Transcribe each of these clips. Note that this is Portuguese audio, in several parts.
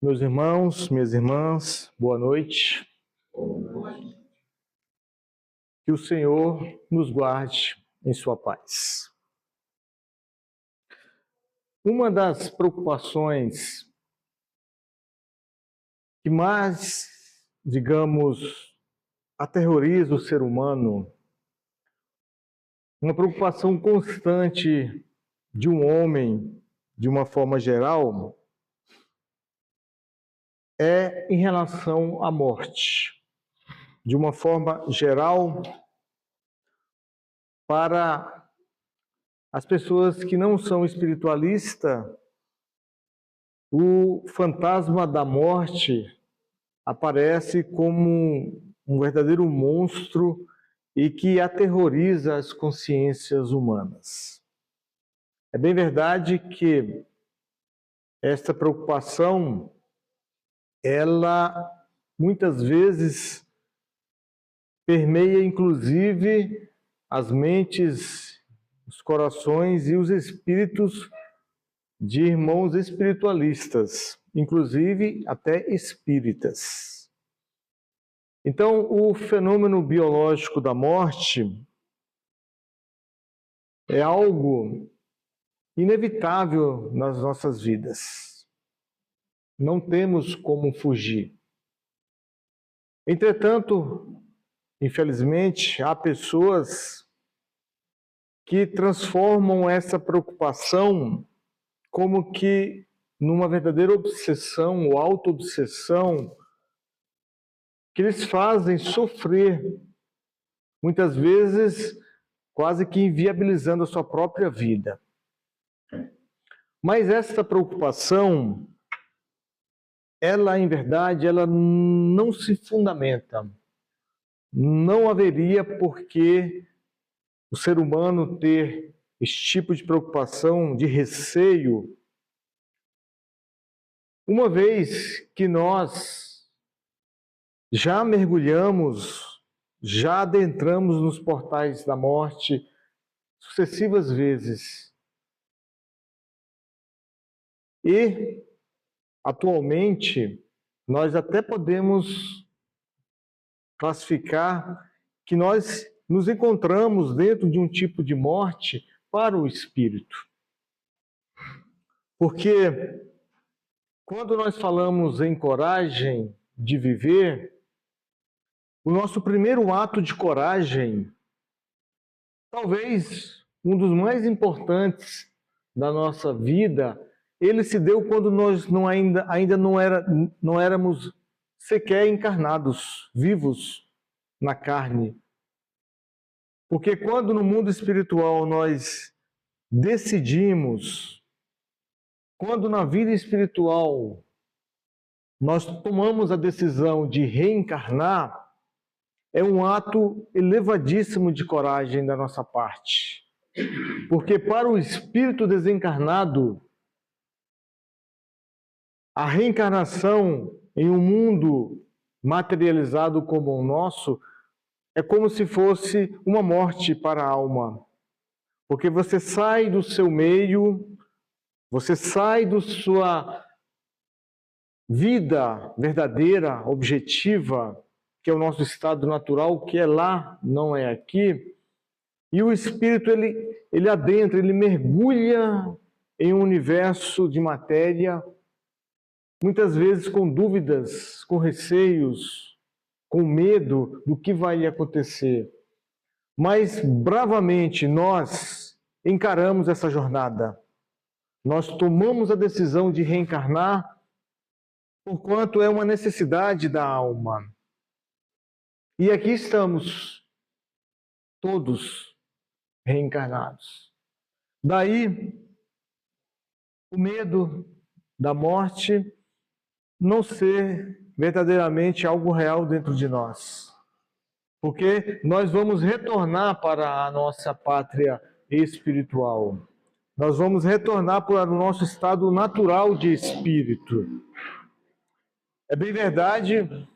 Meus irmãos, minhas irmãs, boa noite. Que o Senhor nos guarde em sua paz. Uma das preocupações que mais, digamos, aterroriza o ser humano, uma preocupação constante de um homem, de uma forma geral, é em relação à morte. De uma forma geral, para as pessoas que não são espiritualistas, o fantasma da morte aparece como um verdadeiro monstro e que aterroriza as consciências humanas. É bem verdade que esta preocupação, ela muitas vezes permeia inclusive as mentes, os corações e os espíritos de irmãos espiritualistas, inclusive até espíritas. Então, o fenômeno biológico da morte é algo inevitável nas nossas vidas. Não temos como fugir. Entretanto, infelizmente, há pessoas que transformam essa preocupação como que numa verdadeira obsessão ou auto-obsessão que eles fazem sofrer, muitas vezes quase que inviabilizando a sua própria vida. Mas essa preocupação, ela em verdade, ela não se fundamenta. Não haveria por que o ser humano ter esse tipo de preocupação, de receio, uma vez que nós já mergulhamos, já adentramos nos portais da morte sucessivas vezes. E, atualmente, nós até podemos classificar que nós nos encontramos dentro de um tipo de morte para o espírito. Porque quando nós falamos em coragem de viver, o nosso primeiro ato de coragem, talvez um dos mais importantes da nossa vida, ele se deu quando nós ainda não éramos sequer encarnados, vivos na carne. Porque quando no mundo espiritual nós decidimos, quando na vida espiritual nós tomamos a decisão de reencarnar, é um ato elevadíssimo de coragem da nossa parte. Porque para o espírito desencarnado, a reencarnação em um mundo materializado como o nosso é como se fosse uma morte para a alma. Porque você sai do seu meio, você sai da sua vida verdadeira, objetiva, que é o nosso estado natural, que é lá, não é aqui. E o espírito, ele adentra, ele mergulha em um universo de matéria, muitas vezes com dúvidas, com receios, com medo do que vai acontecer. Mas bravamente nós encaramos essa jornada. Nós tomamos a decisão de reencarnar, porquanto é uma necessidade da alma. E aqui estamos, todos reencarnados. Daí, o medo da morte não ser verdadeiramente algo real dentro de nós. Porque nós vamos retornar para a nossa pátria espiritual. Nós vamos retornar para o nosso estado natural de espírito. É bem verdade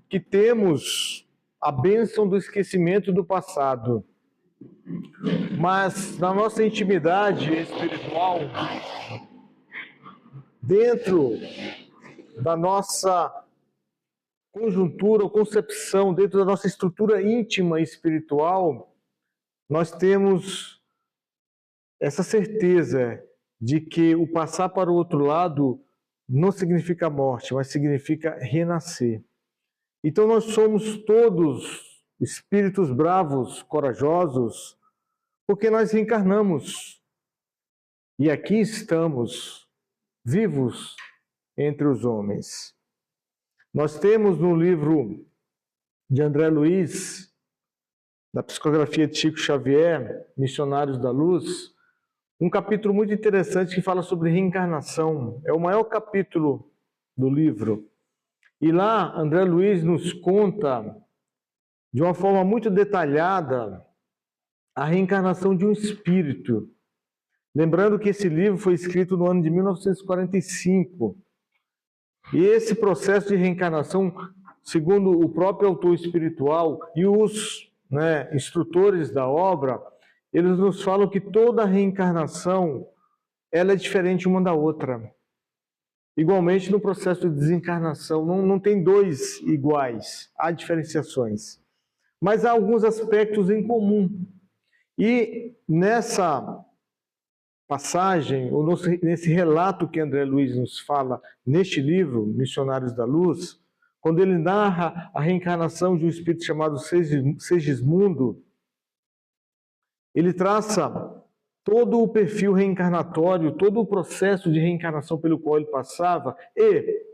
que temos a bênção do esquecimento do passado. Mas na nossa intimidade espiritual, dentro da nossa conjuntura ou concepção, dentro da nossa estrutura íntima e espiritual, nós temos essa certeza de que o passar para o outro lado não significa morte, mas significa renascer. Então nós somos todos espíritos bravos, corajosos, porque nós reencarnamos. E aqui estamos, vivos entre os homens. Nós temos no livro de André Luiz, da psicografia de Chico Xavier, Missionários da Luz, um capítulo muito interessante que fala sobre reencarnação. É o maior capítulo do livro. E lá, André Luiz nos conta, de uma forma muito detalhada, a reencarnação de um espírito. Lembrando que esse livro foi escrito no ano de 1945. E esse processo de reencarnação, segundo o próprio autor espiritual e os instrutores da obra, eles nos falam que toda reencarnação ela é diferente uma da outra. Igualmente no processo de desencarnação, não tem dois iguais, há diferenciações. Mas há alguns aspectos em comum. E nessa passagem, ou nesse relato que André Luiz nos fala neste livro, Missionários da Luz, quando ele narra a reencarnação de um espírito chamado Segismundo, ele traça todo o perfil reencarnatório, todo o processo de reencarnação pelo qual ele passava, e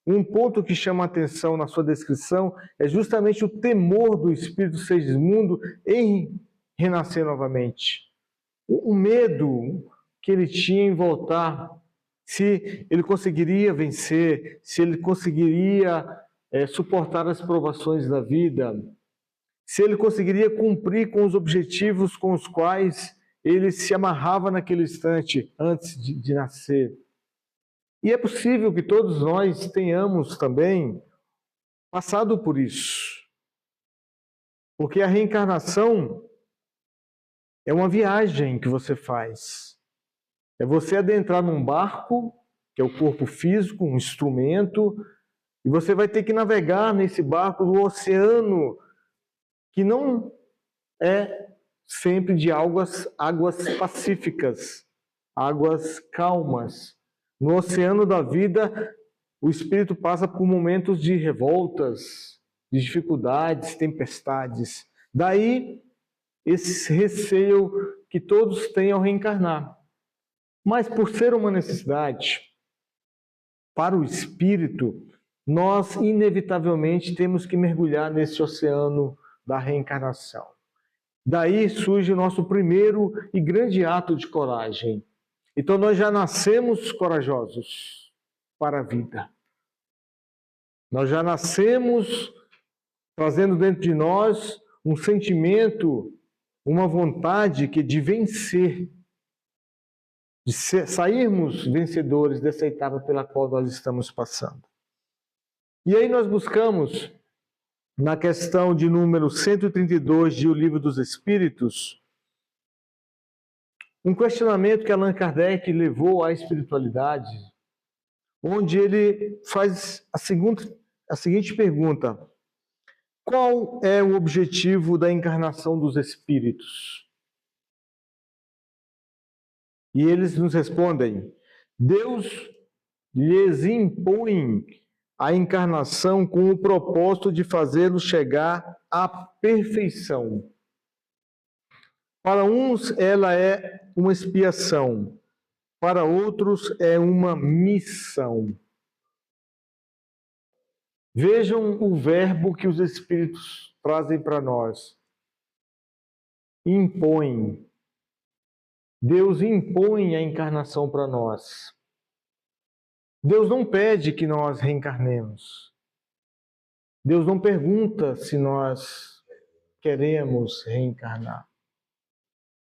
um ponto que chama a atenção na sua descrição é justamente o temor do espírito Segismundo em renascer novamente. O medo que ele tinha em voltar, se ele conseguiria vencer, se ele conseguiria suportar as provações da vida, se ele conseguiria cumprir com os objetivos com os quais ele se amarrava naquele instante antes de nascer. E é possível que todos nós tenhamos também passado por isso. Porque a reencarnação é uma viagem que você faz. É você adentrar num barco, que é o corpo físico, um instrumento, e você vai ter que navegar nesse barco no oceano, que não é sempre de águas pacíficas, águas calmas. No oceano da vida, o espírito passa por momentos de revoltas, de dificuldades, tempestades. Daí, esse receio que todos têm ao reencarnar. Mas por ser uma necessidade, para o espírito, nós inevitavelmente temos que mergulhar nesse oceano da reencarnação. Daí surge o nosso primeiro e grande ato de coragem. Então nós já nascemos corajosos para a vida. Nós já nascemos trazendo dentro de nós um sentimento, uma vontade de vencer, de sairmos vencedores dessa etapa pela qual nós estamos passando. E aí nós buscamos, na questão de número 132 de O Livro dos Espíritos, um questionamento que Allan Kardec levou à espiritualidade, onde ele faz a seguinte pergunta: qual é o objetivo da encarnação dos espíritos? E eles nos respondem: Deus lhes impõe a encarnação com o propósito de fazê-los chegar à perfeição. Para uns ela é uma expiação, para outros é uma missão. Vejam o verbo que os Espíritos trazem para nós. Impõe. Deus impõe a encarnação para nós. Deus não pede que nós reencarnemos. Deus não pergunta se nós queremos reencarnar.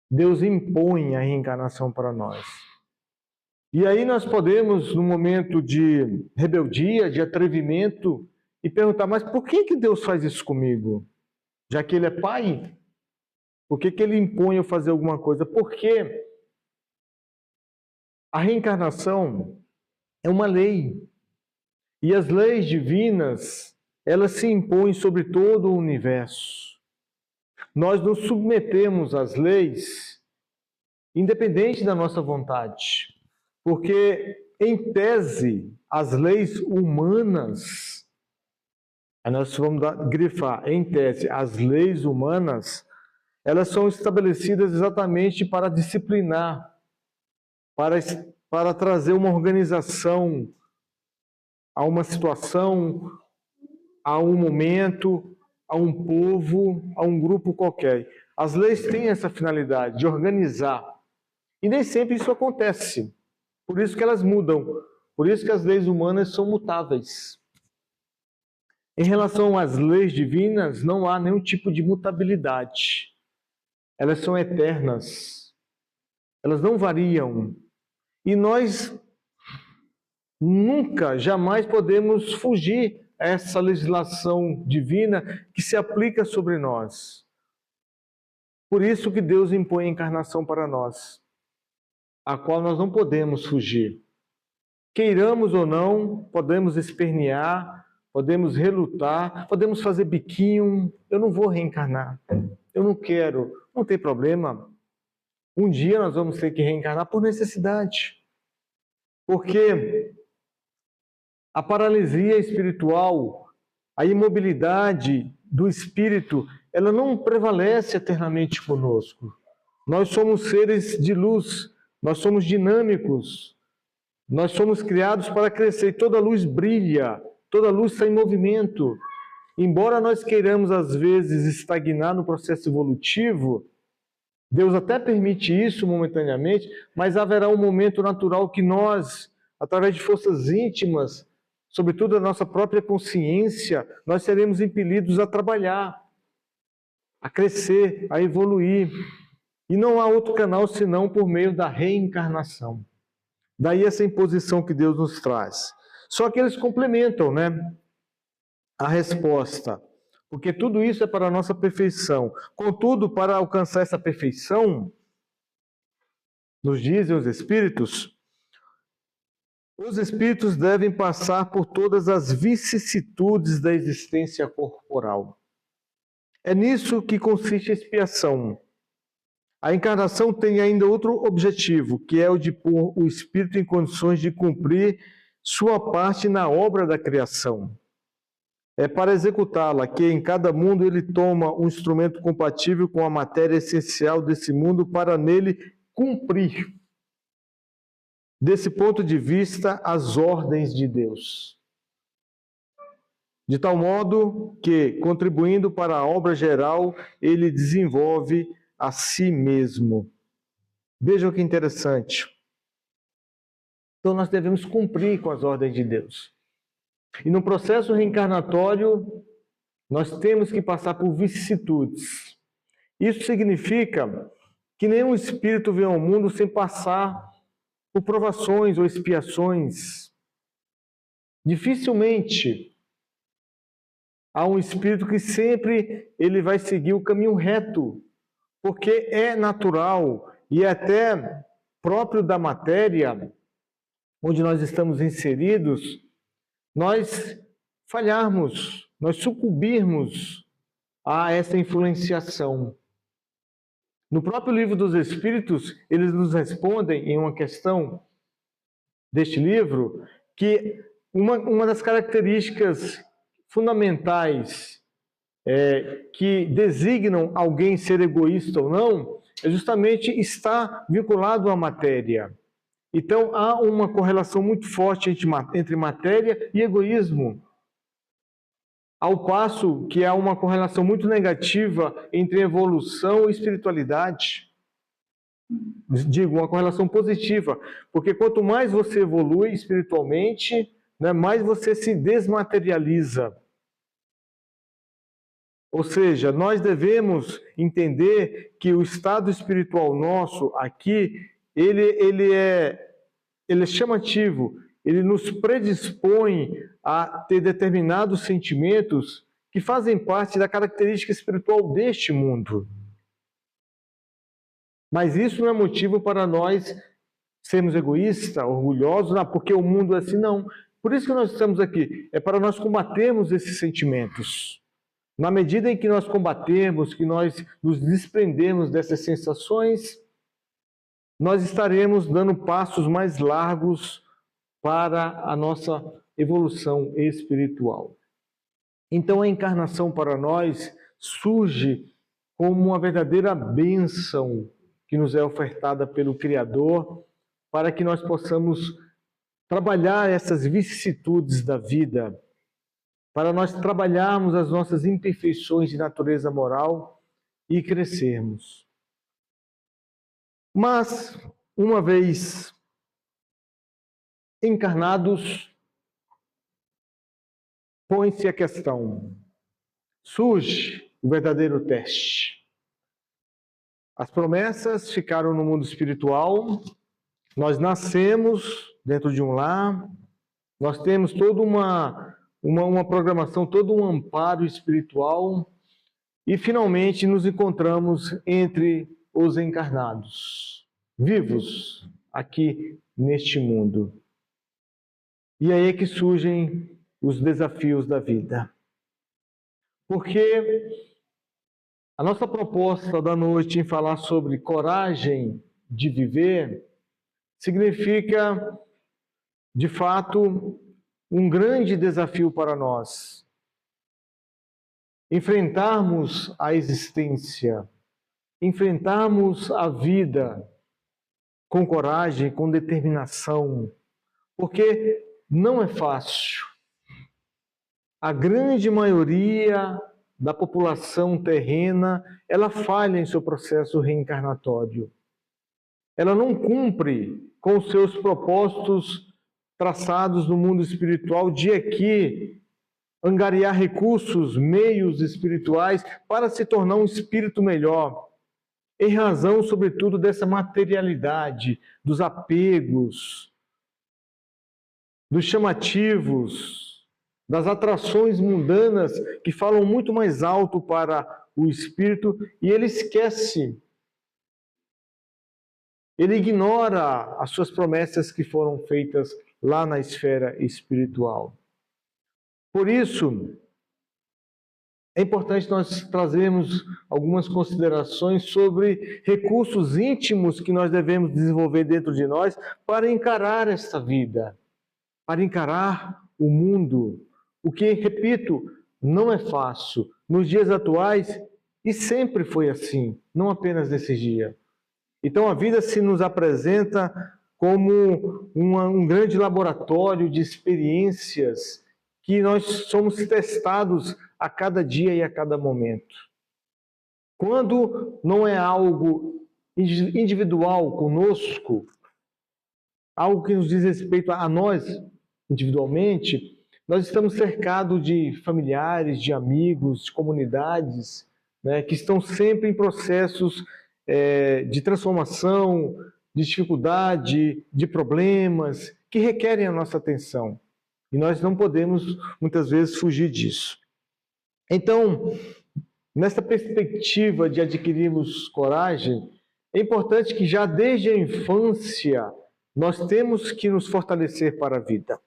Deus impõe a reencarnação para nós. E aí nós podemos, no momento de rebeldia, de atrevimento, e perguntar: mas por que Deus faz isso comigo? Já que Ele é Pai, por que Ele impõe eu fazer alguma coisa? Porque a reencarnação é uma lei. E as leis divinas, elas se impõem sobre todo o universo. Nós nos submetemos às leis, independente da nossa vontade. Porque, em tese, as leis humanas, aí nós vamos grifar, em tese, as leis humanas, elas são estabelecidas exatamente para disciplinar, para trazer uma organização a uma situação, a um momento, a um povo, a um grupo qualquer. As leis têm essa finalidade de organizar. E nem sempre isso acontece. Por isso que elas mudam. Por isso que as leis humanas são mutáveis. Em relação às leis divinas, não há nenhum tipo de mutabilidade. Elas são eternas. Elas não variam. E nós nunca, jamais podemos fugir a essa legislação divina que se aplica sobre nós. Por isso que Deus impõe a encarnação para nós, a qual nós não podemos fugir. Queiramos ou não, podemos espernear, podemos relutar, podemos fazer biquinho. Eu não vou reencarnar, eu não quero, não tem problema. Um dia nós vamos ter que reencarnar por necessidade. Porque a paralisia espiritual, a imobilidade do espírito, ela não prevalece eternamente conosco. Nós somos seres de luz, nós somos dinâmicos, nós somos criados para crescer. Toda luz brilha, toda luz está em movimento. Embora nós queiramos, às vezes, estagnar no processo evolutivo, Deus até permite isso momentaneamente, mas haverá um momento natural que nós, através de forças íntimas, sobretudo a nossa própria consciência, nós seremos impelidos a trabalhar, a crescer, a evoluir. E não há outro canal senão por meio da reencarnação. Daí essa imposição que Deus nos traz. Só que eles complementam, né, a resposta. Porque tudo isso é para a nossa perfeição. Contudo, para alcançar essa perfeição, nos dizem os Espíritos devem passar por todas as vicissitudes da existência corporal. É nisso que consiste a expiação. A encarnação tem ainda outro objetivo, que é o de pôr o espírito em condições de cumprir sua parte na obra da criação. É para executá-la que em cada mundo ele toma um instrumento compatível com a matéria essencial desse mundo para nele cumprir, desse ponto de vista, as ordens de Deus. De tal modo que, contribuindo para a obra geral, ele desenvolve a si mesmo. Vejam que interessante. Então nós devemos cumprir com as ordens de Deus. E no processo reencarnatório, nós temos que passar por vicissitudes. Isso significa que nenhum espírito vem ao mundo sem passar por provações ou expiações. Dificilmente há um espírito que sempre ele vai seguir o caminho reto, porque é natural e é até próprio da matéria onde nós estamos inseridos, nós falharmos, nós sucumbirmos a essa influenciação. No próprio Livro dos Espíritos, eles nos respondem em uma questão deste livro que uma das características fundamentais que designam alguém ser egoísta ou não é justamente estar vinculado à matéria. Então, há uma correlação muito forte entre matéria e egoísmo. Ao passo que há uma correlação muito negativa entre evolução e espiritualidade. Digo, uma correlação positiva, porque quanto mais você evolui espiritualmente, né, mais você se desmaterializa. Ou seja, nós devemos entender que o estado espiritual nosso aqui, ele é chamativo, ele nos predispõe a ter determinados sentimentos que fazem parte da característica espiritual deste mundo. Mas isso não é motivo para nós sermos egoístas, orgulhosos, porque o mundo é assim, não. Por isso que nós estamos aqui, é para nós combatermos esses sentimentos. Na medida em que nós combatermos, que nós nos desprendermos dessas sensações, nós estaremos dando passos mais largos para a nossa evolução espiritual. Então a encarnação para nós surge como uma verdadeira bênção que nos é ofertada pelo Criador, para que nós possamos trabalhar essas vicissitudes da vida, para nós trabalharmos as nossas imperfeições de natureza moral e crescermos. Mas, uma vez encarnados, põe-se a questão, surge o verdadeiro teste. As promessas ficaram no mundo espiritual, nós nascemos dentro de um lar, nós temos toda uma programação, todo um amparo espiritual e finalmente nos encontramos entre os encarnados, vivos aqui neste mundo. E aí é que surgem os desafios da vida. Porque a nossa proposta da noite em falar sobre coragem de viver significa, de fato, um grande desafio para nós. Enfrentarmos a existência, enfrentarmos a vida com coragem, com determinação, porque não é fácil. A grande maioria da população terrena, ela falha em seu processo reencarnatório. Ela não cumpre com os seus propósitos traçados no mundo espiritual de aqui angariar recursos, meios espirituais para se tornar um espírito melhor, em razão, sobretudo, dessa materialidade, dos apegos, dos chamativos, das atrações mundanas que falam muito mais alto para o espírito e ele esquece, ele ignora as suas promessas que foram feitas lá na esfera espiritual. Por isso, é importante nós trazermos algumas considerações sobre recursos íntimos que nós devemos desenvolver dentro de nós para encarar esta vida, para encarar o mundo. O que, repito, não é fácil. Nos dias atuais, e sempre foi assim, não apenas nesse dia. Então a vida se nos apresenta como um grande laboratório de experiências que nós somos testados a cada dia e a cada momento. Quando não é algo individual conosco, algo que nos diz respeito a nós individualmente, nós estamos cercados de familiares, de amigos, de comunidades, né, que estão sempre em processos de transformação, de dificuldade, de problemas, que requerem a nossa atenção. E nós não podemos, muitas vezes, fugir disso. Então, nessa perspectiva de adquirirmos coragem, é importante que já desde a infância nós temos que nos fortalecer para a vida.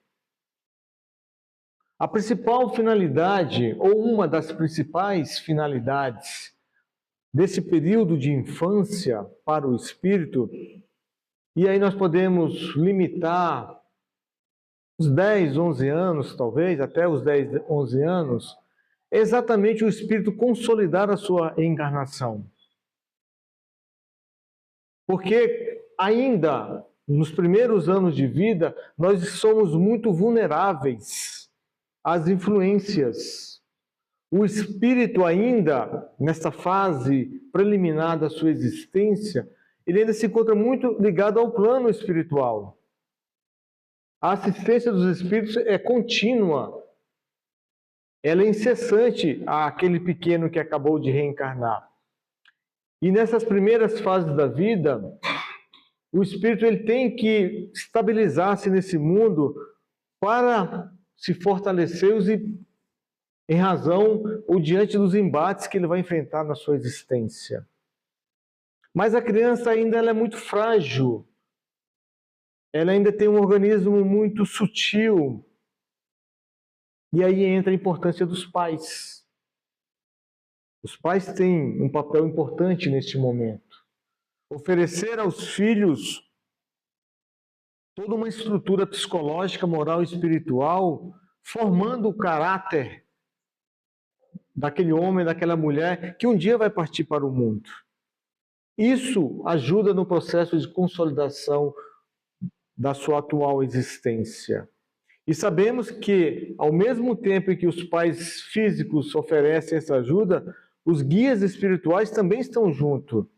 A principal finalidade, ou uma das principais finalidades desse período de infância para o espírito, e aí nós podemos limitar os 10, 11 anos, talvez, até os 10, 11 anos, é exatamente o espírito consolidar a sua encarnação. Porque ainda nos primeiros anos de vida, nós somos muito vulneráveis às influências. O espírito ainda, nessa fase preliminar da sua existência, ele ainda se encontra muito ligado ao plano espiritual. A assistência dos espíritos é contínua, ela é incessante àquele pequeno que acabou de reencarnar. E nessas primeiras fases da vida, o espírito ele tem que estabilizar-se nesse mundo para se fortalecer em razão ou diante dos embates que ele vai enfrentar na sua existência. Mas a criança ainda ela é muito frágil, ela ainda tem um organismo muito sutil, E aí entra a importância dos pais. Os pais têm um papel importante neste momento. Oferecer aos filhos toda uma estrutura psicológica, moral e espiritual, formando o caráter daquele homem, daquela mulher, que um dia vai partir para o mundo. Isso ajuda no processo de consolidação da sua atual existência. E sabemos que, ao mesmo tempo que os pais físicos oferecem essa ajuda, os guias espirituais também estão junto.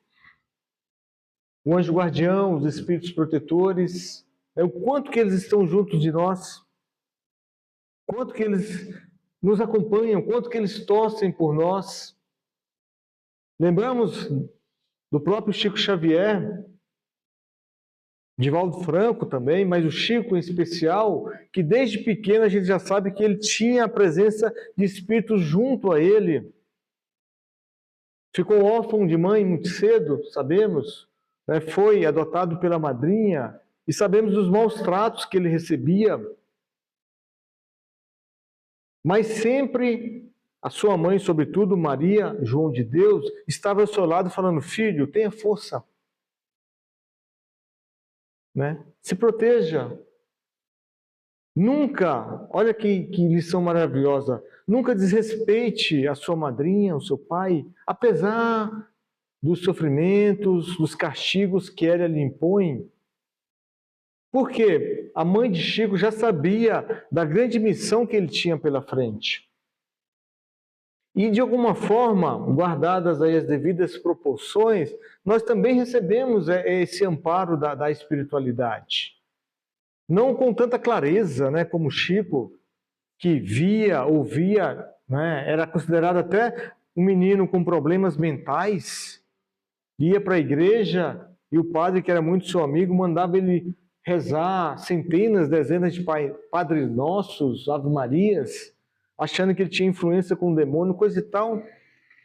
O anjo guardião, os espíritos protetores, o quanto que eles estão juntos de nós, quanto que eles nos acompanham, quanto que eles torcem por nós. Lembramos do próprio Chico Xavier, Divaldo Franco também, mas o Chico em especial, que desde pequeno a gente já sabe que ele tinha a presença de espíritos junto a ele. Ficou órfão de mãe muito cedo, sabemos, né? Foi adotado pela madrinha e sabemos dos maus tratos que ele recebia. Mas sempre a sua mãe, sobretudo Maria, João de Deus, estava ao seu lado falando: filho, tenha força. Né? Se proteja. Nunca, olha que lição maravilhosa, nunca desrespeite a sua madrinha, o seu pai, apesar dos sofrimentos, dos castigos que ela lhe impõe. Porque a mãe de Chico já sabia da grande missão que ele tinha pela frente. E de alguma forma, guardadas aí as devidas proporções, nós também recebemos esse amparo da espiritualidade. Não com tanta clareza, né, como Chico, que via, ouvia, né, era considerado até um menino com problemas mentais, ia para a igreja e o padre, que era muito seu amigo, mandava ele rezar centenas, dezenas de Padres Nossos, Ave Marias, achando que ele tinha influência com o demônio, coisa e tal.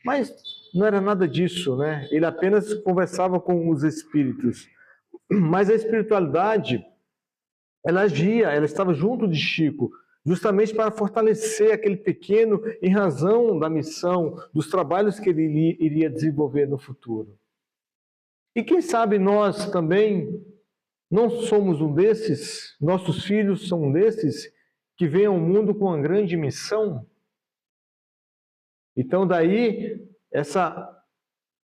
Mas não era nada disso, né? Ele apenas conversava com os espíritos. Mas a espiritualidade, ela agia, ela estava junto de Chico, justamente para fortalecer aquele pequeno em razão da missão, dos trabalhos que ele iria desenvolver no futuro. E quem sabe nós também não somos um desses, nossos filhos são um desses, que vem ao mundo com uma grande missão. Então daí essa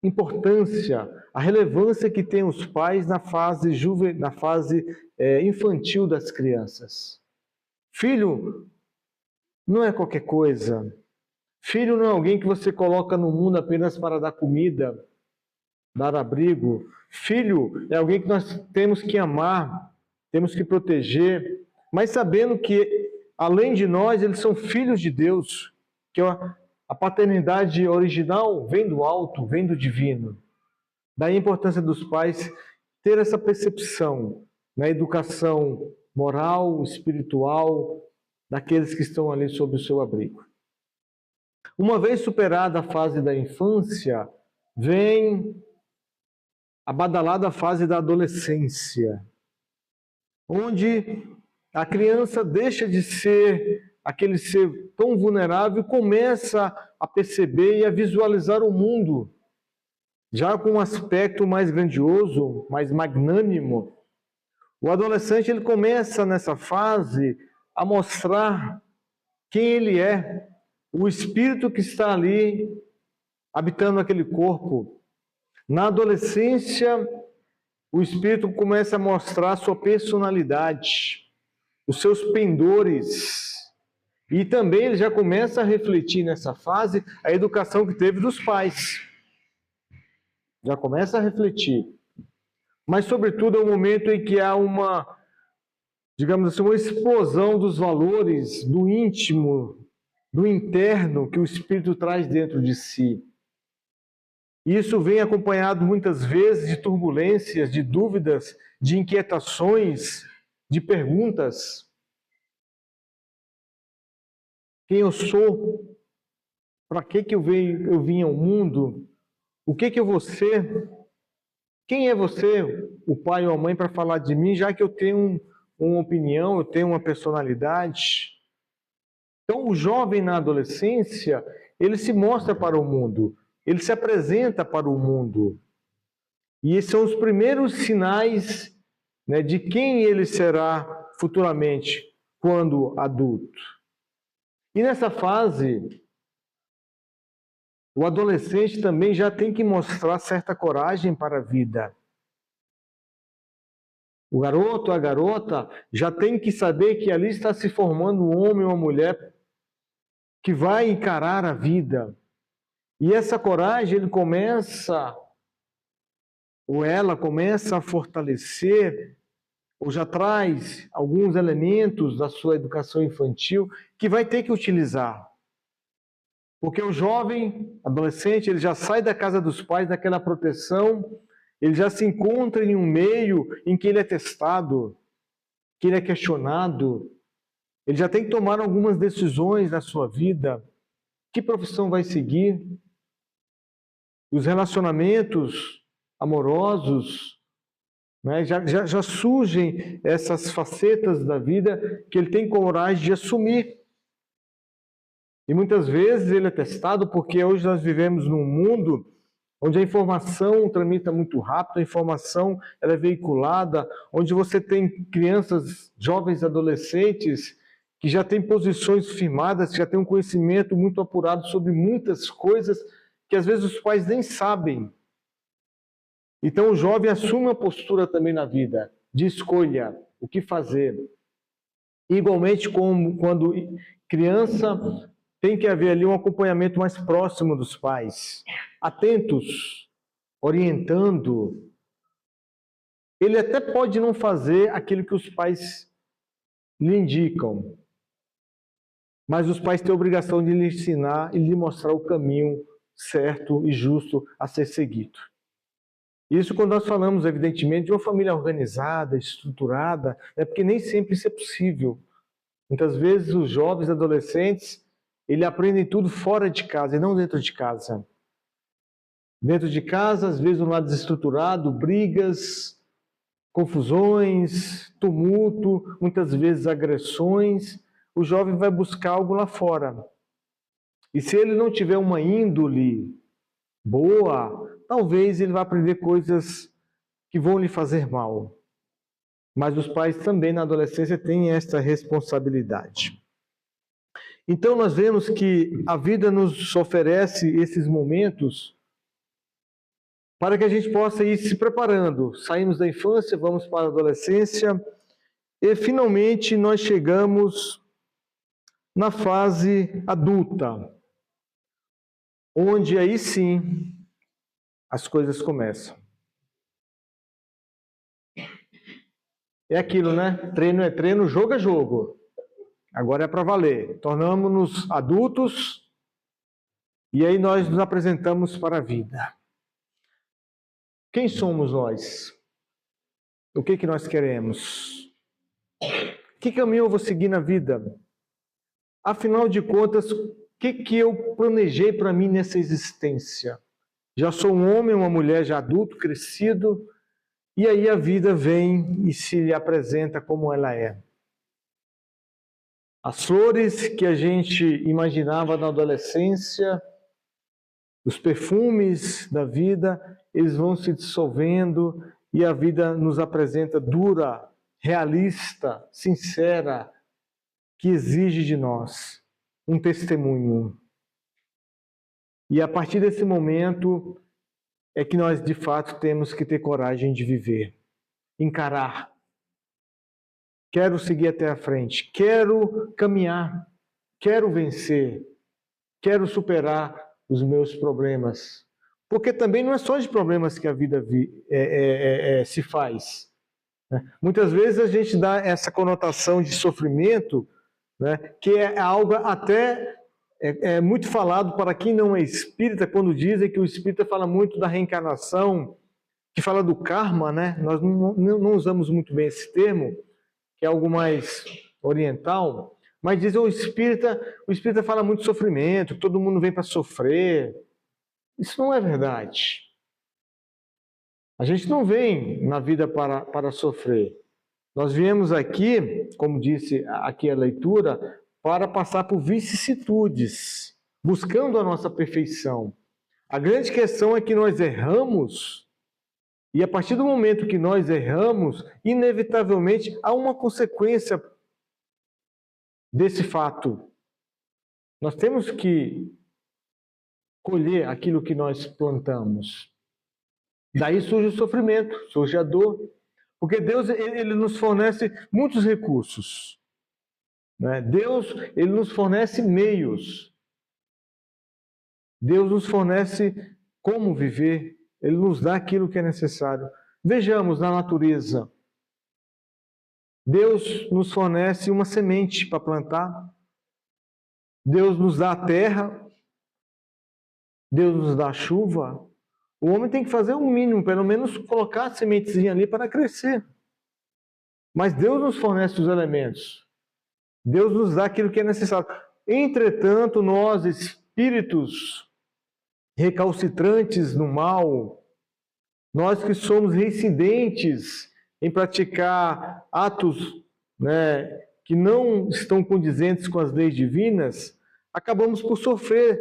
importância, a relevância que tem os pais na fase infantil das crianças. Filho não é qualquer coisa. Filho não é alguém que você coloca no mundo apenas para dar comida, dar abrigo. Filho é alguém que nós temos que amar, temos que proteger, mas sabendo que, além de nós, eles são filhos de Deus, que a paternidade original vem do alto, vem do divino. Daí a importância dos pais ter essa percepção na educação moral, espiritual, daqueles que estão ali sob o seu abrigo. Uma vez superada a fase da infância, vem a badalada fase da adolescência, onde a criança deixa de ser aquele ser tão vulnerável e começa a perceber e a visualizar o mundo, já com um aspecto mais grandioso, mais magnânimo. O adolescente, ele começa nessa fase a mostrar quem ele é, o espírito que está ali habitando aquele corpo. Na adolescência, o espírito começa a mostrar a sua personalidade, os seus pendores. E também ele já começa a refletir nessa fase a educação que teve dos pais. Já começa a refletir. Mas, sobretudo, é um momento em que há uma, digamos assim, uma explosão dos valores, do íntimo, do interno que o espírito traz dentro de si. Isso vem acompanhado muitas vezes de turbulências, de dúvidas, de inquietações, de perguntas. Quem eu sou? Para que eu vim ao mundo? O que eu vou ser? Quem é você, o pai ou a mãe, para falar de mim, já que eu tenho uma opinião, eu tenho uma personalidade? Então, o jovem na adolescência, ele se mostra para o mundo, ele se apresenta para o mundo. E esses são os primeiros sinais, né, de quem ele será futuramente, quando adulto. E nessa fase, o adolescente também já tem que mostrar certa coragem para a vida. O garoto, a garota, já tem que saber que ali está se formando um homem ou uma mulher que vai encarar a vida. E essa coragem, ele começa, ou ela começa a fortalecer, ou já traz alguns elementos da sua educação infantil que vai ter que utilizar. Porque o jovem, adolescente, ele já sai da casa dos pais, daquela proteção, ele já se encontra em um meio em que ele é testado, que ele é questionado, ele já tem que tomar algumas decisões na sua vida. Que profissão vai seguir? Os relacionamentos amorosos, né, já surgem essas facetas da vida que ele tem coragem de assumir. E muitas vezes ele é testado porque hoje nós vivemos num mundo onde a informação tramita muito rápido, a informação ela é veiculada, onde você tem crianças, jovens, adolescentes que já têm posições firmadas, que já têm um conhecimento muito apurado sobre muitas coisas que às vezes os pais nem sabem. Então o jovem assume uma postura também na vida, de escolha, o que fazer. Igualmente como quando criança, tem que haver ali um acompanhamento mais próximo dos pais, atentos, orientando. Ele até pode não fazer aquilo que os pais lhe indicam, mas os pais têm a obrigação de lhe ensinar e lhe mostrar o caminho certo e justo a ser seguido. Isso quando nós falamos, evidentemente, de uma família organizada, estruturada, é porque nem sempre isso é possível. Muitas vezes os jovens, adolescentes, eles aprendem tudo fora de casa e não dentro de casa. Dentro de casa, às vezes, um lado desestruturado, brigas, confusões, tumulto, muitas vezes agressões. O jovem vai buscar algo lá fora. E se ele não tiver uma índole boa, talvez ele vá aprender coisas que vão lhe fazer mal. Mas os pais também, na adolescência, têm esta responsabilidade. Então, nós vemos que a vida nos oferece esses momentos para que a gente possa ir se preparando. Saímos da infância, vamos para a adolescência e, finalmente, nós chegamos na fase adulta, onde aí sim as coisas começam. É aquilo, né? Treino é treino, jogo é jogo. Agora é para valer. Tornamos-nos adultos e aí nós nos apresentamos para a vida. Quem somos nós? O que nós queremos? Que caminho eu vou seguir na vida? Afinal de contas, o que eu planejei para mim nessa existência? Já sou um homem, uma mulher já adulto, crescido, e aí a vida vem e se lhe apresenta como ela é. As flores que a gente imaginava na adolescência, os perfumes da vida, eles vão se dissolvendo e a vida nos apresenta dura, realista, sincera, que exige de nós um testemunho. E a partir desse momento é que nós de fato temos que ter coragem de viver, encarar. Quero seguir até a frente, quero caminhar, quero vencer, quero superar os meus problemas. Porque também não é só de problemas que a vida se faz. Né? Muitas vezes a gente dá essa conotação de sofrimento, né, que é algo até muito falado para quem não é espírita, quando dizem que o espírita fala muito da reencarnação, que fala do karma, né? Nós não usamos muito bem esse termo, que é algo mais oriental, mas dizem o espírita fala muito de sofrimento, que todo mundo vem para sofrer. Isso não é verdade. A gente não vem na vida para sofrer. Nós viemos aqui, como disse aqui a leitura, para passar por vicissitudes, buscando a nossa perfeição. A grande questão é que nós erramos, e a partir do momento que nós erramos, inevitavelmente há uma consequência desse fato. Nós temos que colher aquilo que nós plantamos. Daí surge o sofrimento, surge a dor, porque Deus ele nos fornece muitos recursos, né? Deus ele nos fornece meios. Deus nos fornece como viver, Ele nos dá aquilo que é necessário. Vejamos na natureza. Deus nos fornece uma semente para plantar. Deus nos dá a terra. Deus nos dá a chuva. O homem tem que fazer o mínimo, pelo menos colocar a sementezinha ali para crescer. Mas Deus nos fornece os elementos. Deus nos dá aquilo que é necessário. Entretanto, nós, espíritos recalcitrantes no mal, nós que somos reincidentes em praticar atos, né, que não estão condizentes com as leis divinas, acabamos por sofrer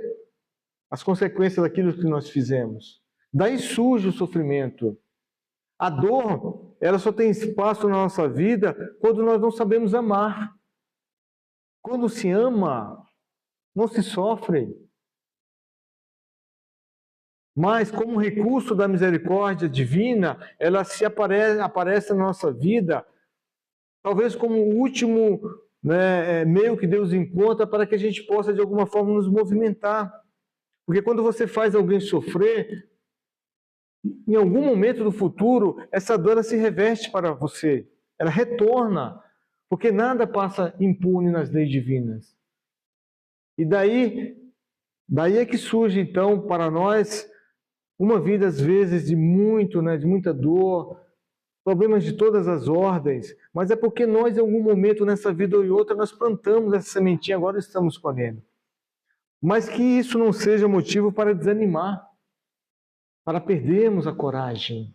as consequências daquilo que nós fizemos. Daí surge o sofrimento. A dor, ela só tem espaço na nossa vida quando nós não sabemos amar. Quando se ama, não se sofre. Mas, como recurso da misericórdia divina, ela se aparece na nossa vida, talvez como o último, né, meio que Deus encontra para que a gente possa, de alguma forma, nos movimentar. Porque quando você faz alguém sofrer, em algum momento do futuro, essa dor se reveste para você. Ela retorna, porque nada passa impune nas leis divinas. E daí é que surge, então, para nós, uma vida, às vezes, de muita dor, problemas de todas as ordens, mas é porque nós, em algum momento, nessa vida ou em outra, nós plantamos essa sementinha, agora estamos colhendo. Mas que isso não seja motivo para desanimar, para perdermos a coragem.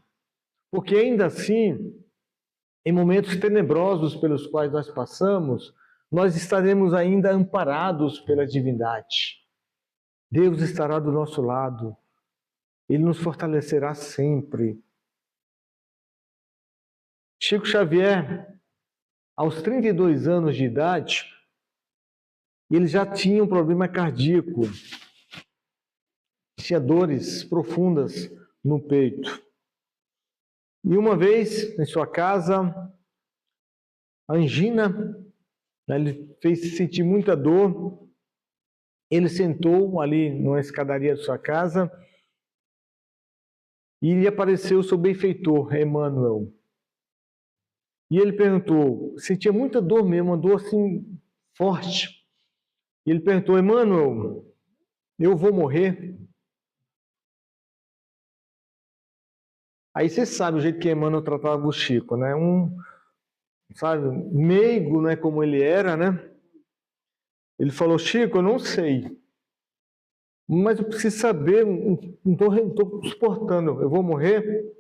Porque ainda assim, em momentos tenebrosos pelos quais nós passamos, nós estaremos ainda amparados pela divindade. Deus estará do nosso lado. Ele nos fortalecerá sempre. Chico Xavier, aos 32 anos de idade, ele já tinha um problema cardíaco. Tinha dores profundas no peito. E uma vez, em sua casa, a angina, né, ele fez se sentir muita dor. Ele sentou ali numa escadaria de sua casa e lhe apareceu o seu benfeitor, Emmanuel. E ele perguntou, sentia muita dor mesmo, uma dor assim forte. E ele perguntou, Emmanuel, eu vou morrer? Aí você sabe o jeito que Emmanuel tratava o Chico, né? Sabe, meigo, né, como ele era, né? Ele falou, Chico, eu não sei, mas eu preciso saber, não estou suportando, eu vou morrer?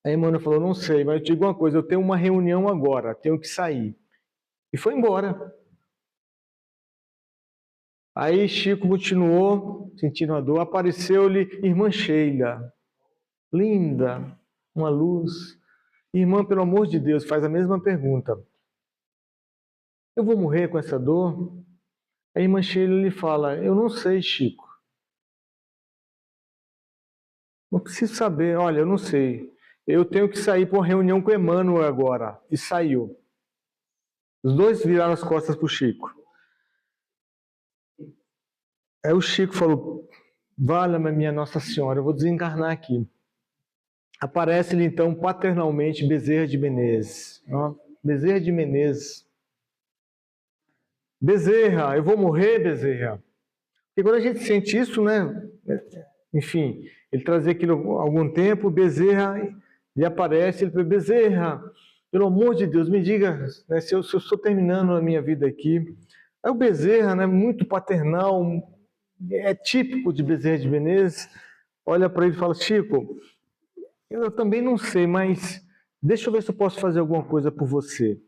Aí Emmanuel falou, não sei, mas eu te digo uma coisa, eu tenho uma reunião agora, tenho que sair. E foi embora. Aí Chico continuou, sentindo a dor, apareceu-lhe irmã Sheila, linda, uma luz. Irmã, pelo amor de Deus, faz a mesma pergunta. Eu vou morrer com essa dor? A irmã Sheila lhe fala, eu não sei, Chico. Não preciso saber, olha, eu não sei. Eu tenho que sair para uma reunião com Emmanuel agora. E saiu. Os dois viraram as costas para o Chico. Aí o Chico falou, valha-me minha Nossa Senhora, eu vou desencarnar aqui. Aparece-lhe então paternalmente Bezerra de Menezes. Bezerra de Menezes. Bezerra, eu vou morrer, Bezerra. E quando a gente sente isso, né? Enfim, ele trazia aquilo há algum tempo, Bezerra lhe aparece, ele fala, Bezerra, pelo amor de Deus, me diga, né, se eu estou terminando a minha vida aqui. Aí o Bezerra, né, muito paternal, é típico de Bezerra de Menezes, olha para ele e fala, Chico, eu também não sei, mas deixa eu ver se eu posso fazer alguma coisa por você.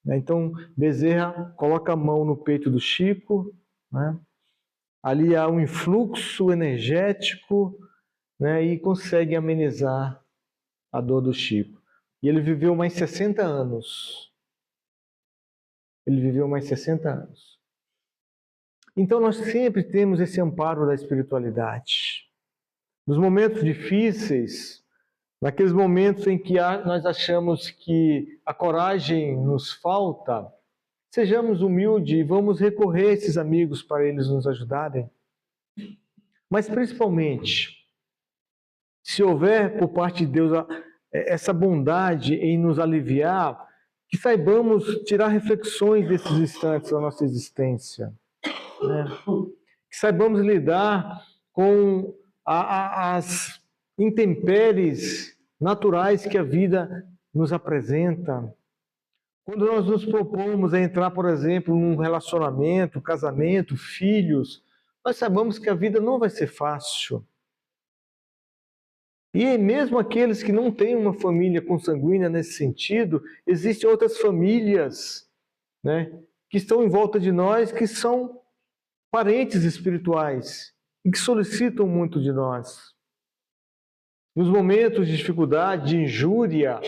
né? Então, Bezerra coloca a mão no peito do Chico, né? Ali há um influxo energético, né? E consegue amenizar a dor do Chico. E ele viveu mais 60 anos. Ele viveu mais 60 anos. Então nós sempre temos esse amparo da espiritualidade. Nos momentos difíceis, naqueles momentos em que nós achamos que a coragem nos falta, sejamos humildes e vamos recorrer a esses amigos para eles nos ajudarem. Mas principalmente, se houver por parte de Deus essa bondade em nos aliviar, que saibamos tirar reflexões desses instantes da nossa existência, né? Que saibamos lidar com as intempéries naturais que a vida nos apresenta. Quando nós nos propomos a entrar, por exemplo, num relacionamento, casamento, filhos, nós sabemos que a vida não vai ser fácil. E mesmo aqueles que não têm uma família consanguínea nesse sentido, existem outras famílias, né, que estão em volta de nós, que são parentes espirituais e que solicitam muito de nós. Nos momentos de dificuldade, de injúria,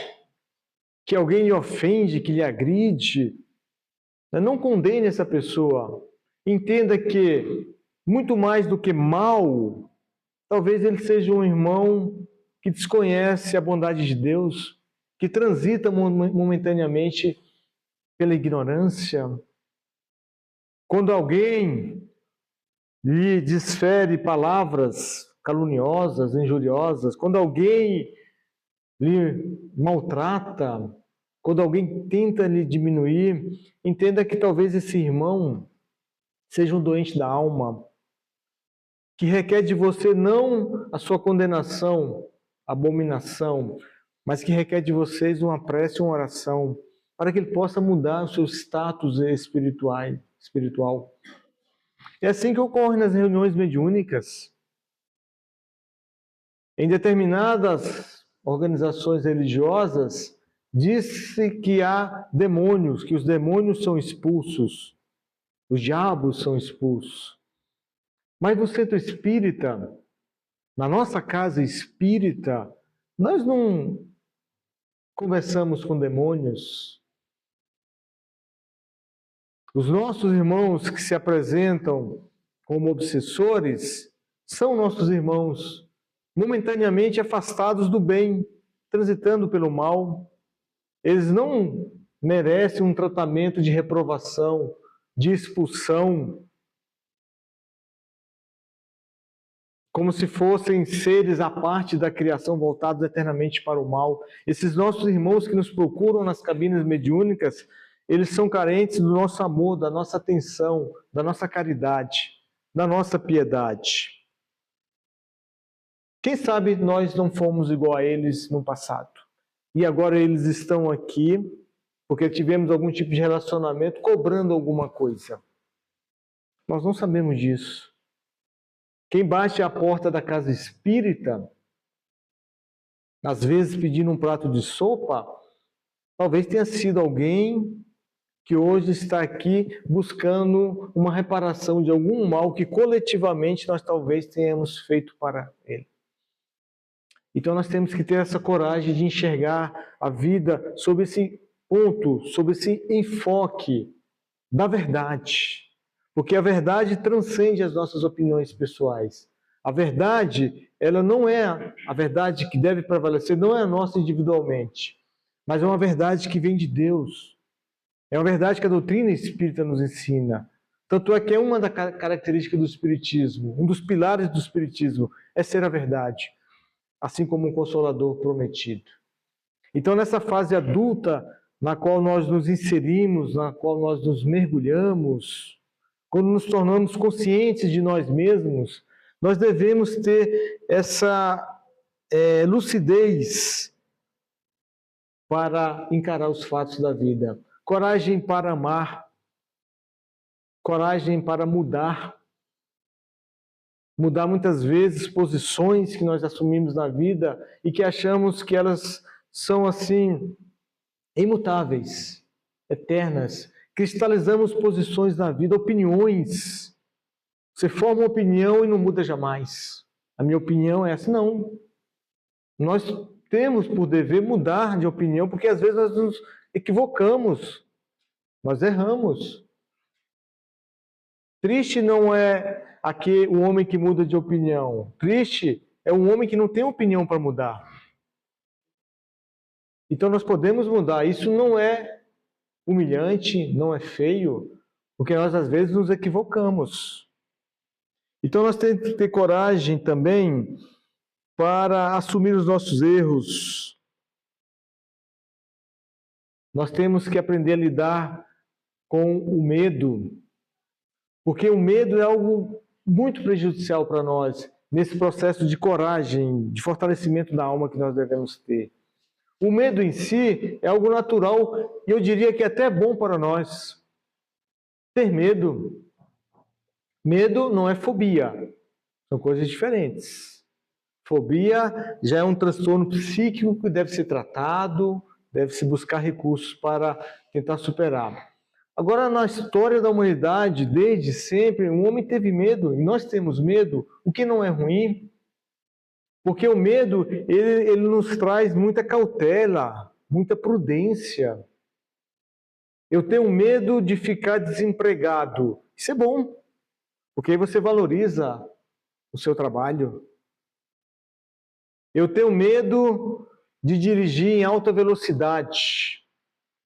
que alguém lhe ofende, que lhe agride, não condene essa pessoa. Entenda que, muito mais do que mal, talvez ele seja um irmão que desconhece a bondade de Deus, que transita momentaneamente pela ignorância. Quando alguém lhe desfere palavras caluniosas, injuriosas, quando alguém lhe maltrata, quando alguém tenta lhe diminuir, entenda que talvez esse irmão seja um doente da alma, que requer de você não a sua condenação, abominação, mas que requer de vocês uma prece, uma oração, para que ele possa mudar o seu status espiritual. É assim que ocorre nas reuniões mediúnicas. Em determinadas organizações religiosas, diz-se que há demônios, que os demônios são expulsos, os diabos são expulsos. Mas no centro espírita, na nossa casa espírita, nós não conversamos com demônios. Os nossos irmãos que se apresentam como obsessores são nossos irmãos momentaneamente afastados do bem, transitando pelo mal. Eles não merecem um tratamento de reprovação, de expulsão, como se fossem seres à parte da criação, voltados eternamente para o mal. Esses nossos irmãos que nos procuram nas cabines mediúnicas, eles são carentes do nosso amor, da nossa atenção, da nossa caridade, da nossa piedade. Quem sabe nós não fomos igual a eles no passado. E agora eles estão aqui porque tivemos algum tipo de relacionamento cobrando alguma coisa. Nós não sabemos disso. Quem bate à porta da casa espírita, às vezes pedindo um prato de sopa, talvez tenha sido alguém que hoje está aqui buscando uma reparação de algum mal que coletivamente nós talvez tenhamos feito para ele. Então nós temos que ter essa coragem de enxergar a vida sob esse ponto, sob esse enfoque da verdade. Porque a verdade transcende as nossas opiniões pessoais. A verdade, ela não é a verdade que deve prevalecer, não é a nossa individualmente, mas é uma verdade que vem de Deus. É uma verdade que a doutrina espírita nos ensina. Tanto é que é uma das características do espiritismo, um dos pilares do espiritismo, é ser a verdade, assim como um consolador prometido. Então, nessa fase adulta, na qual nós nos inserimos, na qual nós nos mergulhamos, quando nos tornamos conscientes de nós mesmos, nós devemos ter essa lucidez para encarar os fatos da vida. Coragem para amar, coragem para mudar. Mudar muitas vezes posições que nós assumimos na vida e que achamos que elas são assim imutáveis. eternas. Cristalizamos posições na vida, opiniões. Você forma uma opinião e não muda jamais. A minha opinião é essa. Não. Nós temos por dever mudar de opinião, porque às vezes nós nos equivocamos. Nós erramos. Triste não é o homem que muda de opinião. Triste é um homem que não tem opinião para mudar. Então nós podemos mudar. Isso não é humilhante, não é feio, porque nós às vezes nos equivocamos. Então nós temos que ter coragem também para assumir os nossos erros. Nós temos que aprender a lidar com o medo, porque o medo é algo muito prejudicial para nós, nesse processo de coragem, de fortalecimento da alma que nós devemos ter. O medo em si é algo natural e eu diria que é até bom para nós. Ter medo. Medo não é fobia, são coisas diferentes. Fobia já é um transtorno psíquico que deve ser tratado, deve-se buscar recursos para tentar superar. Agora, na história da humanidade, desde sempre, o homem teve medo, e nós temos medo, o que não é ruim, porque o medo, ele nos traz muita cautela, muita prudência. Eu tenho medo de ficar desempregado. Isso é bom, porque aí você valoriza o seu trabalho. Eu tenho medo de dirigir em alta velocidade.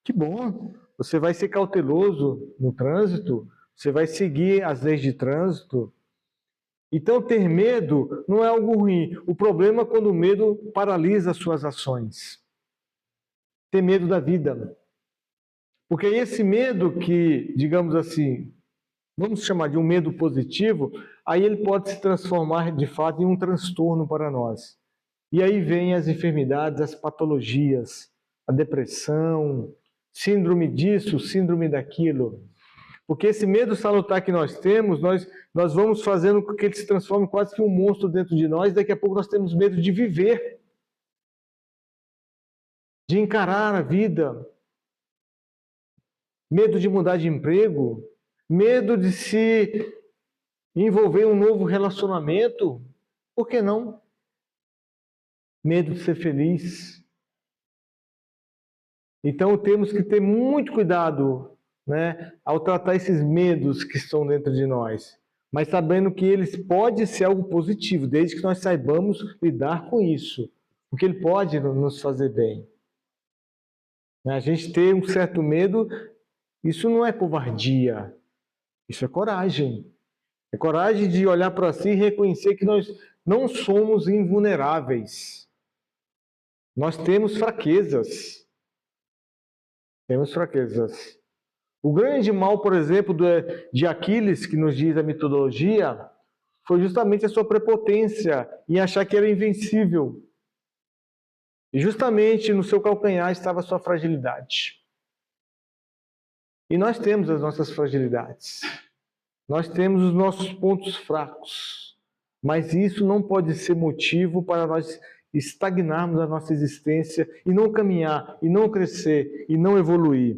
Que bom! Você vai ser cauteloso no trânsito, você vai seguir as leis de trânsito. Então, ter medo não é algo ruim. O problema é quando o medo paralisa as suas ações. Ter medo da vida. Porque esse medo que, digamos assim, vamos chamar de um medo positivo, aí ele pode se transformar de fato em um transtorno para nós. E aí vem as enfermidades, as patologias, a depressão, síndrome disso, síndrome daquilo. Porque esse medo salutar que nós temos, nós vamos fazendo com que ele se transforme quase que um monstro dentro de nós, daqui a pouco nós temos medo de viver, de encarar a vida, medo de mudar de emprego, medo de se envolver em um novo relacionamento, por que não? Medo de ser feliz. Então temos que ter muito cuidado, né, ao tratar esses medos que estão dentro de nós, mas sabendo que eles podem ser algo positivo, desde que nós saibamos lidar com isso, porque ele pode nos fazer bem. A gente ter um certo medo, isso não é covardia, isso é coragem. É coragem de olhar para si e reconhecer que nós não somos invulneráveis. Nós temos fraquezas. Temos fraquezas. O grande mal, por exemplo, de Aquiles, que nos diz a mitologia, foi justamente a sua prepotência em achar que era invencível. E justamente no seu calcanhar estava a sua fragilidade. E nós temos as nossas fragilidades. Nós temos os nossos pontos fracos. Mas isso não pode ser motivo para nós estagnarmos a nossa existência e não caminhar, e não crescer, e não evoluir.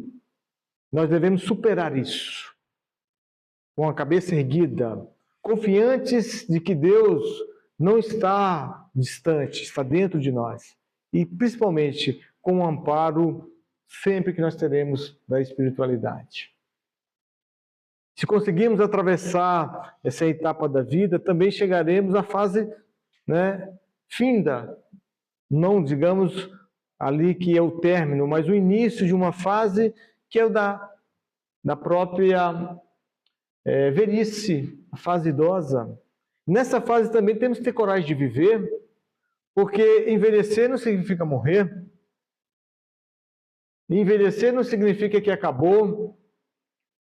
Nós devemos superar isso, com a cabeça erguida, confiantes de que Deus não está distante, está dentro de nós. E principalmente com o amparo sempre que nós teremos da espiritualidade. Se conseguirmos atravessar essa etapa da vida, também chegaremos à fase, finda, não digamos ali que é o término, mas o início de uma fase que é o da própria velhice, a fase idosa. Nessa fase também temos que ter coragem de viver, porque envelhecer não significa morrer. Envelhecer não significa que acabou.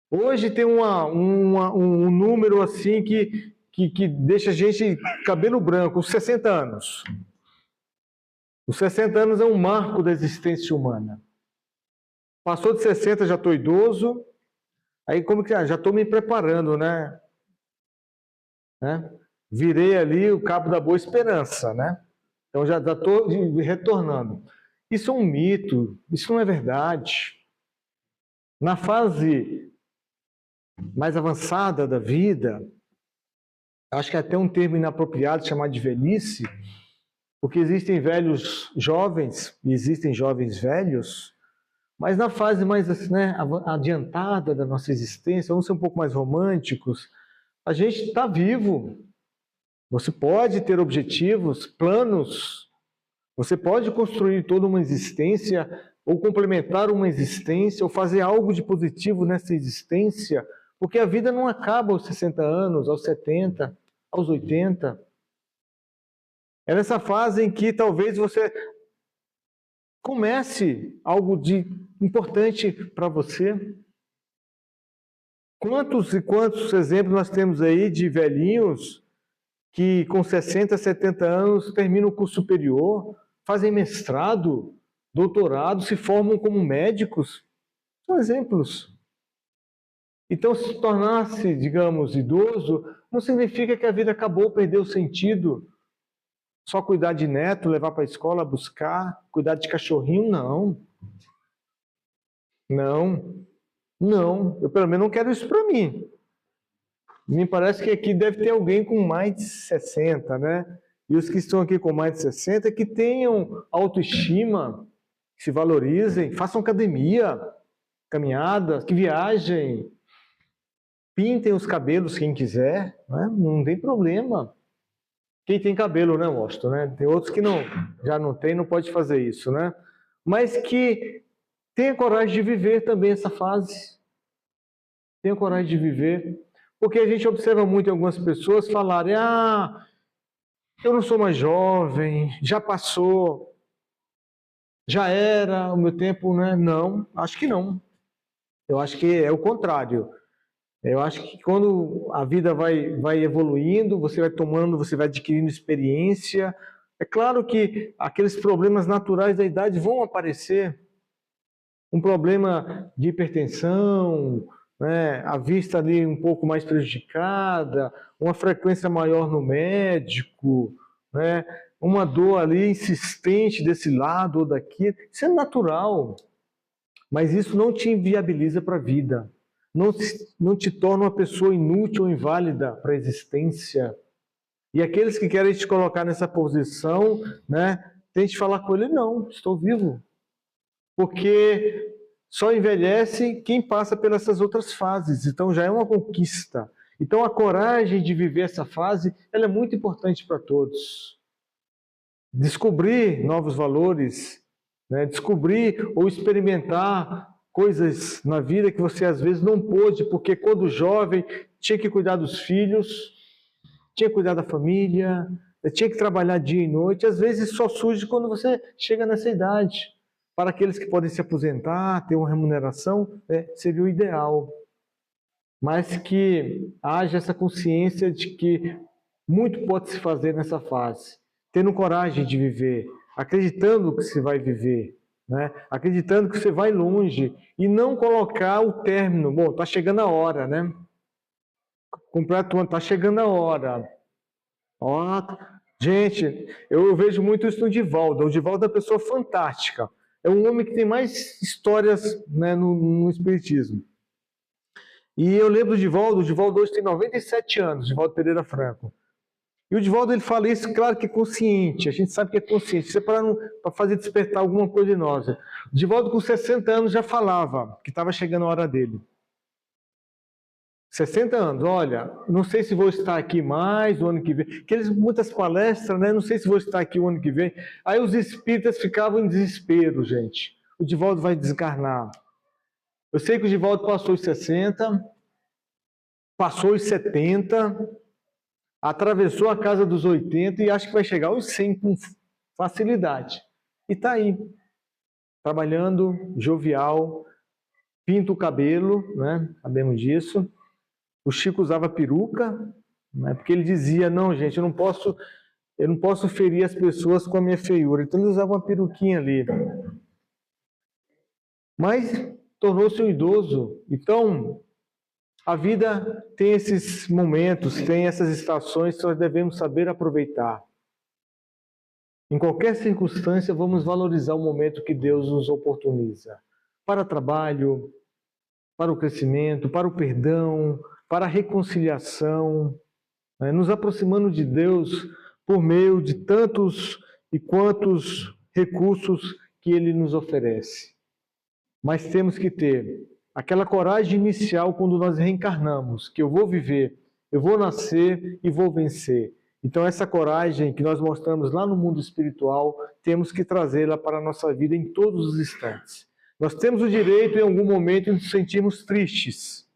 Hoje tem um número assim que deixa a gente cabelo branco, os 60 anos. Os 60 anos é um marco da existência humana. Passou de 60, já estou idoso, aí como que já estou me preparando, né? Virei ali o cabo da boa esperança, né? Então já estou retornando. Isso é um mito, isso não é verdade. Na fase mais avançada da vida, acho que é até um termo inapropriado chamar de velhice, porque existem velhos jovens e existem jovens velhos, mas na fase mais adiantada da nossa existência, vamos ser um pouco mais românticos, a gente está vivo. Você pode ter objetivos, planos, você pode construir toda uma existência, ou complementar uma existência, ou fazer algo de positivo nessa existência, porque a vida não acaba aos 60 anos, aos 70, aos 80. É nessa fase em que talvez você comece algo de importante para você. Quantos e quantos exemplos nós temos aí de velhinhos que com 60, 70 anos terminam o curso superior, fazem mestrado, doutorado, se formam como médicos? São exemplos. Então, se tornar-se, digamos, idoso, não significa que a vida acabou, perdeu o sentido. Só cuidar de neto, levar para a escola, buscar, cuidar de cachorrinho, não. Não. Não. Eu, pelo menos, não quero isso para mim. Me parece que aqui deve ter alguém com mais de 60, né? E os que estão aqui com mais de 60, que tenham autoestima, que se valorizem, façam academia, caminhadas, que viajem, pintem os cabelos quem quiser, né? Não tem problema. Quem tem cabelo, né, Washington, né? Tem outros que não, já não tem, não pode fazer isso, né? Mas que tenha coragem de viver também essa fase. Tenha coragem de viver. Porque a gente observa muito em algumas pessoas falarem: ah, eu não sou mais jovem, já passou, já era o meu tempo, né? Não, acho que não. Eu acho que é o contrário. Eu acho que quando a vida vai evoluindo, você vai tomando, você vai adquirindo experiência. É claro que aqueles problemas naturais da idade vão aparecer. Um problema de hipertensão, né, a vista ali um pouco mais prejudicada, uma frequência maior no médico, né, uma dor ali insistente desse lado ou daqui. Isso é natural, mas isso não te inviabiliza para a vida. Não te torna uma pessoa inútil ou inválida para a existência. E aqueles que querem te colocar nessa posição, né, tente falar com ele: não, estou vivo. Porque só envelhece quem passa pelas outras fases. Então já é uma conquista. Então a coragem de viver essa fase, ela é muito importante para todos. Descobrir novos valores, né, descobrir ou experimentar coisas na vida que você às vezes não pôde, porque quando jovem tinha que cuidar dos filhos, tinha que cuidar da família, tinha que trabalhar dia e noite. Às vezes só surge quando você chega nessa idade. Para aqueles que podem se aposentar, ter uma remuneração, seria o ideal. Mas que haja essa consciência de que muito pode se fazer nessa fase. Tendo coragem de viver, acreditando que você vai viver, né? Acreditando que você vai longe e não colocar o término. Bom, está chegando a hora, né? Completo ano, está chegando a hora. Ó, gente, eu vejo muito isso no Divaldo. O Divaldo é uma pessoa fantástica. É um homem que tem mais histórias, né, no Espiritismo. E eu lembro do Divaldo. O Divaldo hoje tem 97 anos, Divaldo Pereira Franco. E o Divaldo, ele fala isso, claro que é consciente, a gente sabe que é consciente, isso é para fazer despertar alguma coisa em nós. O Divaldo com 60 anos já falava que estava chegando a hora dele. 60 anos, olha, não sei se vou estar aqui mais o ano que vem. Aqueles, muitas palestras, né? Não sei se vou estar aqui o ano que vem. Aí os espíritas ficavam em desespero, gente. O Divaldo vai desencarnar. Eu sei que o Divaldo passou os 60, passou os 70, atravessou a casa dos 80 e acho que vai chegar aos 100 com facilidade. E está aí, trabalhando, jovial, pinta o cabelo, né? Sabemos disso. O Chico usava peruca, né? Porque ele dizia: não, gente, eu não posso ferir as pessoas com a minha feiura. Então ele usava uma peruquinha ali. Mas tornou-se um idoso. Então a vida tem esses momentos, tem essas estações que nós devemos saber aproveitar. Em qualquer circunstância, vamos valorizar o momento que Deus nos oportuniza. Para trabalho, para o crescimento, para o perdão, para a reconciliação, né? Nos aproximando de Deus por meio de tantos e quantos recursos que Ele nos oferece. Mas temos que ter aquela coragem inicial quando nós reencarnamos, que eu vou viver, eu vou nascer e vou vencer. Então essa coragem que nós mostramos lá no mundo espiritual, temos que trazê-la para a nossa vida em todos os instantes. Nós temos o direito em algum momento de nos sentirmos tristes.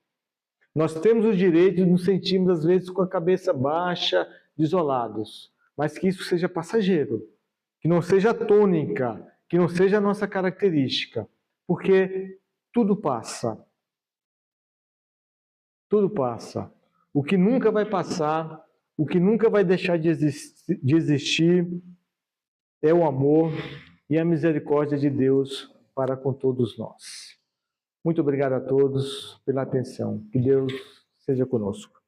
Nós temos o direito de nos sentirmos às vezes com a cabeça baixa, isolados. Mas que isso seja passageiro, que não seja tônica, que não seja a nossa característica. Porque tudo passa. Tudo passa. O que nunca vai passar, o que nunca vai deixar de existir é o amor e a misericórdia de Deus para com todos nós. Muito obrigado a todos pela atenção. Que Deus seja conosco.